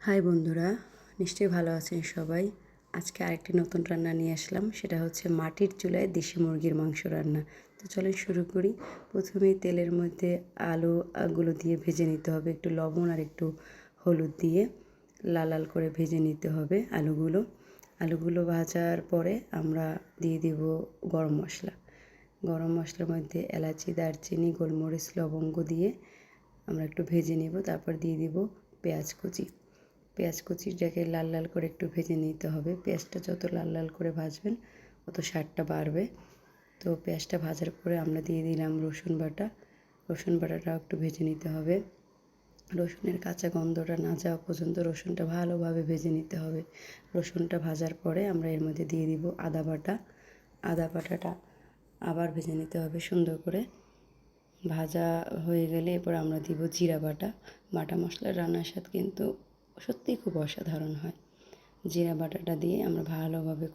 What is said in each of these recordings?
High বন্ধুরা, নিশ্চয়ই ভালো আছেন সবাই। আজকে আরেকটি নতুন রান্না নিয়ে আসলাম, সেটা হচ্ছে মাটির চুলায় দেশি মুরগির মাংস রান্না। তো চলেন শুরু করি। প্রথমেই তেলের মধ্যে আলুগুলো দিয়ে ভেজে নিতে হবে, একটু লবণ আর একটু হলুদ দিয়ে লাল লাল করে ভেজে নিতে হবে আলুগুলো ভাজার পরে আমরা দিয়ে দিব গরম মশলা। গরম মশলার মধ্যে এলাচি, দারচিনি, গোলমরিচ, লবঙ্গ দিয়ে আমরা একটু ভেজে নেব। তারপর দিয়ে দিব পেঁয়াজ কুচিটাকে লাল লাল করে একটু ভেজে নিতে হবে। পেঁয়াজটা যত লাল লাল করে ভাজবেন তত স্বাদটা বাড়বে। তো পেঁয়াজটা ভাজার পরে আমরা দিয়ে দিলাম রসুন বাটাটাও একটু ভেজে নিতে হবে। রসুনের কাঁচা গন্ধটা না যাওয়া পর্যন্ত রসুনটা ভালোভাবে ভেজে নিতে হবে। রসুনটা ভাজার পরে আমরা এর মধ্যে দিয়ে দিব আদা বাটাটা আবার ভেজে নিতে হবে সুন্দর করে। ভাজা হয়ে গেলে এরপর আমরা দিব জিরা বাটা মশলার রান্নার স্বাদ কিন্তু সত্যিই খুব অসাধারণ হয়। জিরা বাটাটা দিয়ে আমরা ভালোভাবে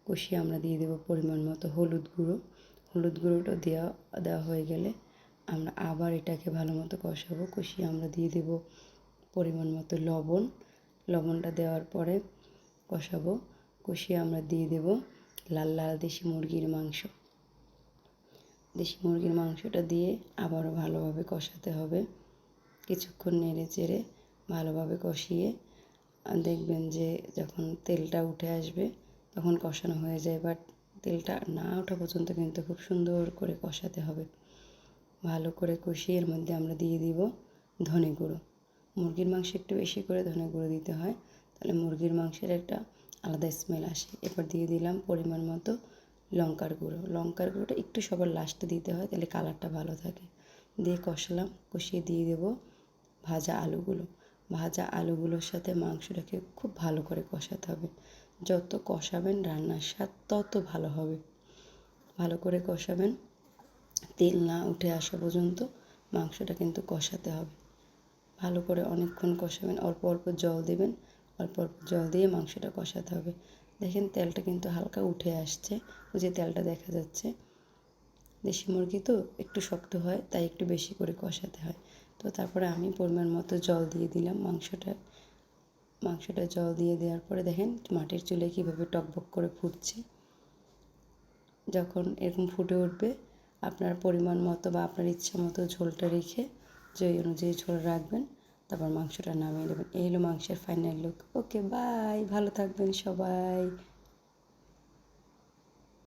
কষিয়ে আমরা দিয়ে দেবো পরিমাণ মতো হলুদ গুঁড়োটা দেওয়া হয়ে গেলে আমরা আবার এটাকে ভালো মতো কষিয়ে আমরা দিয়ে দেব পরিমাণ মতো লবণটা দেওয়ার পরে কষিয়ে আমরা দিয়ে দেব লাল লাল দেশি মুরগির মাংসটা দিয়ে আবারও ভালোভাবে কষাতে হবে। কিছুক্ষণ নেড়ে চেড়ে ভালোভাবে কষিয়ে দেখবেন যে যখন তেলটা উঠে আসবে তখন কষানো হয়ে যায়, বাট তেলটা না ওঠা পর্যন্ত কিন্তু খুব সুন্দর করে কষাতে হবে। ভালো করে কষিয়ে এর মধ্যে আমরা দিয়ে দিব ধনে গুঁড়ো। মুরগির মাংসে একটু বেশি করে ধনে গুঁড়ো দিতে হয়, তাহলে মুরগির মাংসের একটা আলাদা স্মেল আসে। এরপর দিয়ে দিলাম পরিমাণ মতো লঙ্কার গুঁড়োটা একটু সবার লাস্টে দিতে হয়, তাহলে কালারটা ভালো থাকে। দিয়ে কষিয়ে দিয়ে দেবো ভাজা আলুগুলোর সাথে মাংসটাকে খুব ভালো করে কষাতে হবে। যত কষাবেন রান্নার স্বাদ তত ভালো হবে। ভালো করে কষাবেন, তেল না উঠে আসা পর্যন্ত মাংসটা কিন্তু কষাতে হবে। ভালো করে অনেকক্ষণ কষাবেন, অল্প অল্প জল দেবেন, অল্প অল্প জল দিয়ে মাংসটা কষাতে হবে। দেখেন তেলটা কিন্তু হালকা উঠে আসছে, ওই যে তেলটা দেখা যাচ্ছে। দেশি মুরগি তো একটু শক্ত হয়, তাই একটু বেশি করে কষাতে হয়। তো তারপরে আমি পরিমাণ মতো জল দিয়ে দিলাম মাংসটা জল দিয়ে দেওয়ার পরে দেখেন মাটির চুলায় কীভাবে টকবক করে ফুটছে। যখন এরকম ফুটে উঠবে আপনার পরিমাণ মতো বা আপনার ইচ্ছা মতো ঝোলটা রেখে যে অনুযায়ী ঝোল রাখবেন, তারপর মাংসটা নামিয়ে নেবেন। এই হলো মাংসের ফাইনাল লুক। ওকে, বাই, ভালো থাকবেন সবাই।